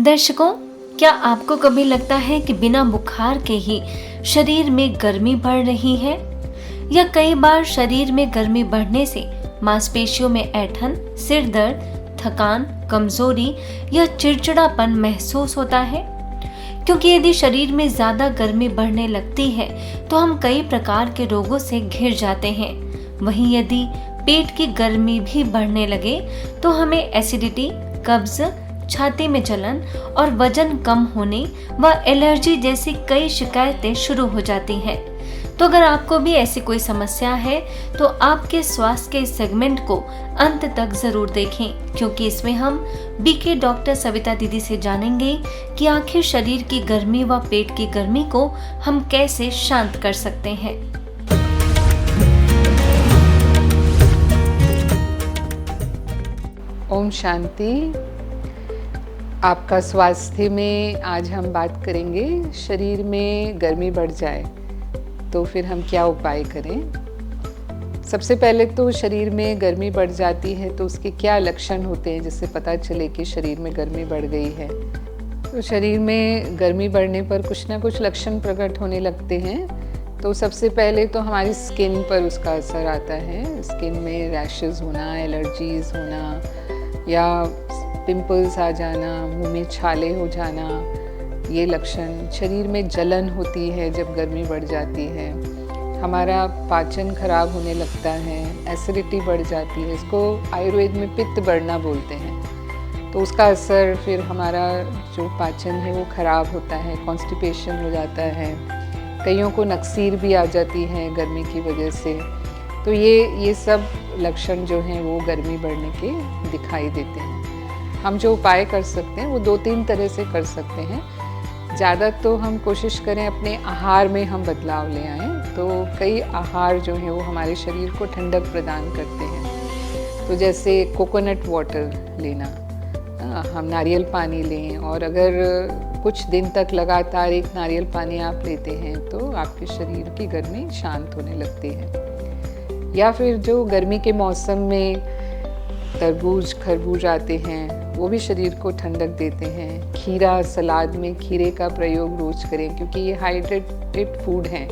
दर्शकों, क्या आपको कभी लगता है कि बिना बुखार के ही शरीर में गर्मी बढ़ रही है? या कई बार शरीर में गर्मी बढ़ने से मांसपेशियों में ऐंठन, सिर दर्द, थकान, कमजोरी या चिड़चिड़ापन महसूस होता है? क्योंकि यदि शरीर में ज्यादा गर्मी बढ़ने लगती है तो हम कई प्रकार के रोगों से घिर जाते हैं। वहीं यदि पेट की गर्मी भी बढ़ने लगे तो हमें एसिडिटी, कब्ज, छाती में जलन और वजन कम होने व एलर्जी जैसी कई शिकायतें शुरू हो जाती हैं। तो अगर आपको भी ऐसी कोई समस्या है तो आपके स्वास्थ्य के इस सेगमेंट को अंत तक जरूर देखें, क्योंकि इसमें हम बीके डॉक्टर सविता दीदी से जानेंगे कि आखिर शरीर की गर्मी व पेट की गर्मी को हम कैसे शांत कर सकते हैं। ओम शांति। आपका स्वास्थ्य में आज हम बात करेंगे। शरीर में गर्मी बढ़ जाए तो फिर हम क्या उपाय करें। सबसे पहले तो शरीर में गर्मी बढ़ जाती है तो उसके क्या लक्षण होते हैं जिससे पता चले कि शरीर में गर्मी बढ़ गई है। तो शरीर में गर्मी बढ़ने पर कुछ ना कुछ लक्षण प्रकट होने लगते हैं। तो सबसे पहले तो हमारी स्किन पर उसका असर आता है। स्किन में रैशेस होना, एलर्जीज होना या पिंपल्स आ जाना, मुंह में छाले हो जाना, ये लक्षण। शरीर में जलन होती है जब गर्मी बढ़ जाती है। हमारा पाचन खराब होने लगता है, एसिडिटी बढ़ जाती है। इसको आयुर्वेद में पित्त बढ़ना बोलते हैं। तो उसका असर फिर हमारा जो पाचन है वो खराब होता है, कॉन्स्टिपेशन हो जाता है। कईयों को नक्सीर भी आ जाती है गर्मी की वजह से। तो ये सब लक्षण जो हैं वो गर्मी बढ़ने के दिखाई देते हैं। हम जो उपाय कर सकते हैं वो 2-3 तरह से कर सकते हैं। ज़्यादा तो हम कोशिश करें अपने आहार में हम बदलाव ले आएँ। तो कई आहार जो हैं वो हमारे शरीर को ठंडक प्रदान करते हैं। तो जैसे कोकोनट वाटर लेना, हम नारियल पानी लें, और अगर कुछ दिन तक लगातार एक नारियल पानी आप लेते हैं तो आपके शरीर की गर्मी शांत होने लगती है। या फिर जो गर्मी के मौसम में तरबूज, खरबूज आते हैं वो भी शरीर को ठंडक देते हैं। खीरा, सलाद में खीरे का प्रयोग रोज करें क्योंकि ये हाइड्रेटेड फूड हैं।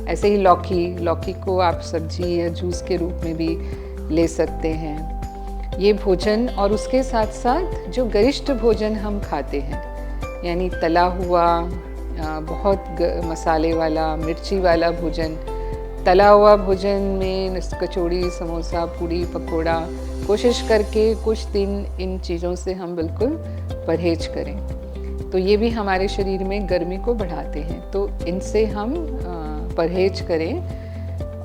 ऐसे ही लौकी को आप सब्जी या जूस के रूप में भी ले सकते हैं। ये भोजन, और उसके साथ साथ जो गरिष्ठ भोजन हम खाते हैं, यानी तला हुआ, बहुत मसाले वाला, मिर्ची वाला भोजन, तला हुआ भोजन में कचौड़ी, समोसा, पूड़ी, पकोड़ा, कोशिश करके कुछ दिन इन चीज़ों से हम बिल्कुल परहेज करें। तो ये भी हमारे शरीर में गर्मी को बढ़ाते हैं। तो इनसे हम परहेज करें।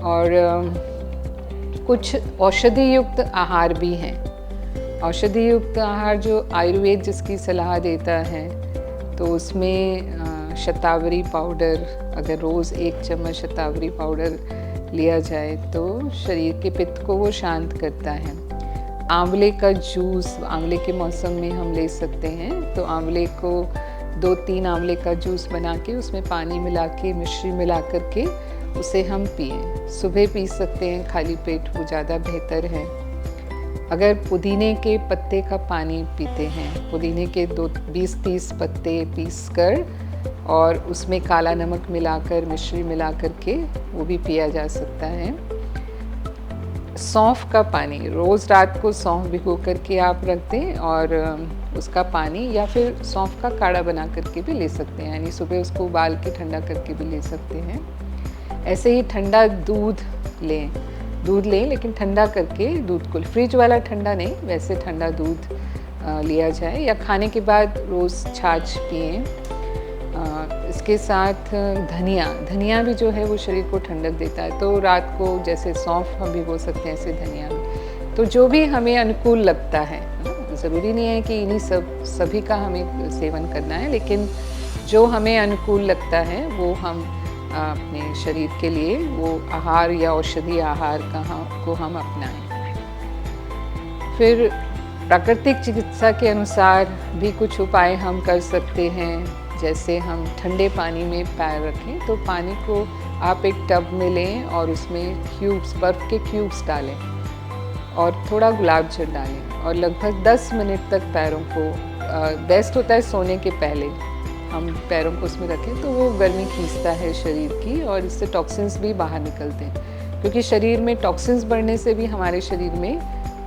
और कुछ औषधि युक्त आहार भी हैं। औषधि युक्त आहार जो आयुर्वेद जिसकी सलाह देता है, तो उसमें शतावरी पाउडर, अगर रोज़ 1 चम्मच शतावरी पाउडर लिया जाए तो शरीर के पित्त को वो शांत करता है। आंवले का जूस आंवले के मौसम में हम ले सकते हैं। तो आंवले को 2-3 आंवले का जूस बना के उसमें पानी मिला के, मिश्री मिला करके उसे हम पिएं। सुबह पी सकते हैं खाली पेट, वो ज़्यादा बेहतर है। अगर पुदीने के पत्ते का पानी पीते हैं, पुदीने के 20-30 पत्ते पीस कर और उसमें काला नमक मिलाकर, मिश्री मिला करके वो भी पिया जा सकता है। सौंफ का पानी, रोज़ रात को सौंफ भिगो करके आप रख दें और उसका पानी, या फिर सौंफ का काढ़ा बना करके भी ले सकते हैं, यानी सुबह उसको उबाल के ठंडा करके भी ले सकते हैं। ऐसे ही ठंडा दूध लें लेकिन ठंडा करके, दूध को फ्रिज वाला ठंडा नहीं, वैसे ठंडा दूध लिया जाए। या खाने के बाद रोज़ छाछ पिएं। इसके साथ धनिया भी जो है वो शरीर को ठंडक देता है। तो रात को जैसे सौंफ हम भिगो सकते हैं, ऐसे धनिया भी। तो जो भी हमें अनुकूल लगता है, ज़रूरी नहीं है कि इन्हीं सभी का हमें सेवन करना है, लेकिन जो हमें अनुकूल लगता है वो हम अपने शरीर के लिए वो आहार या औषधि आहार को हम अपनाएं। फिर प्राकृतिक चिकित्सा के अनुसार भी कुछ उपाय हम कर सकते हैं। जैसे हम ठंडे पानी में पैर रखें, तो पानी को आप एक टब में लें और उसमें बर्फ़ के क्यूब्स डालें और थोड़ा गुलाब जल डालें और लगभग 10 मिनट तक पैरों को बेस्ट होता है सोने के पहले हम पैरों को उसमें रखें, तो वो गर्मी खींचता है शरीर की और इससे टॉक्सिन्स भी बाहर निकलते हैं, क्योंकि शरीर में टॉक्सिन्स बढ़ने से भी हमारे शरीर में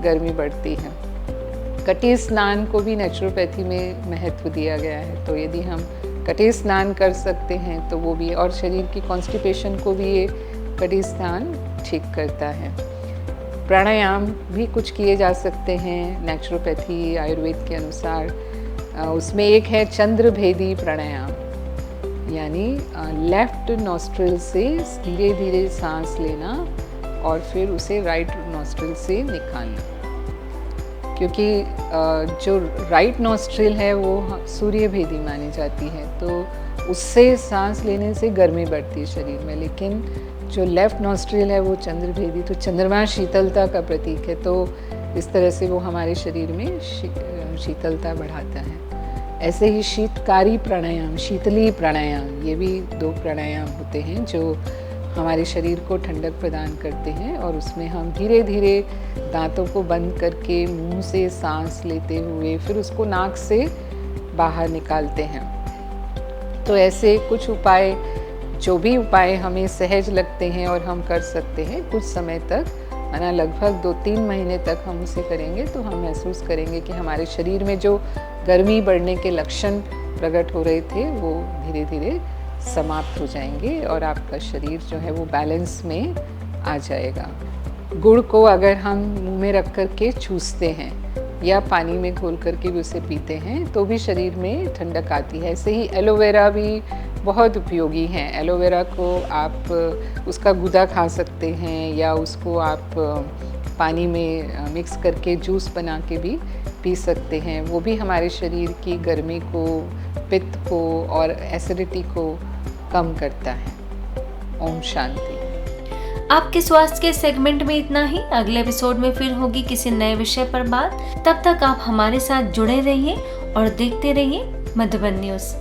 गर्मी बढ़ती है। कटी स्नान को भी नेचुरोपैथी में महत्व दिया गया है, तो यदि हम कटी स्नान कर सकते हैं तो वो भी, और शरीर की कॉन्स्टिपेशन को भी ये कटी स्नान ठीक करता है। प्राणायाम भी कुछ किए जा सकते हैं नेचुरोपैथी आयुर्वेद के अनुसार। उसमें एक है चंद्रभेदी प्राणायाम, यानी लेफ्ट नॉस्ट्रिल से धीरे धीरे सांस लेना और फिर उसे राइट नॉस्ट्रिल से निकालना, क्योंकि जो राइट नॉस्ट्रिल है वो सूर्यभेदी मानी जाती है, तो उससे सांस लेने से गर्मी बढ़ती है शरीर में। लेकिन जो लेफ्ट नॉस्ट्रिल है वो चंद्रभेदी, तो चंद्रमा शीतलता का प्रतीक है, तो इस तरह से वो हमारे शरीर में शीतलता बढ़ाता है। ऐसे ही शीतकारी प्राणायाम, शीतली प्राणायाम, ये भी 2 प्राणायाम होते हैं जो हमारे शरीर को ठंडक प्रदान करते हैं, और उसमें हम धीरे धीरे दांतों को बंद करके मुंह से सांस लेते हुए फिर उसको नाक से बाहर निकालते हैं। तो ऐसे कुछ उपाय, जो भी उपाय हमें सहज लगते हैं और हम कर सकते हैं कुछ समय तक, माना लगभग 2-3 महीने तक हम उसे करेंगे, तो हम महसूस करेंगे कि हमारे शरीर में जो गर्मी बढ़ने के लक्षण प्रकट हो रहे थे वो धीरे धीरे समाप्त हो जाएंगे और आपका शरीर जो है वो बैलेंस में आ जाएगा। गुड़ को अगर हम मुंह में रख कर के चूसते हैं या पानी में घोल करके भी उसे पीते हैं तो भी शरीर में ठंडक आती है। ऐसे ही एलोवेरा भी बहुत उपयोगी हैं। एलोवेरा को आप उसका गूदा खा सकते हैं या उसको आप पानी में मिक्स करके जूस बना के भी पी सकते हैं। वो भी हमारे शरीर की गर्मी को, पित्त को और एसिडिटी को कम करता है। ओम शांति। आपके स्वास्थ्य के सेगमेंट में इतना ही। अगले एपिसोड में फिर होगी किसी नए विषय पर बात। तब तक आप हमारे साथ जुड़े रहिए और देखते रहिए मधुबन न्यूज़।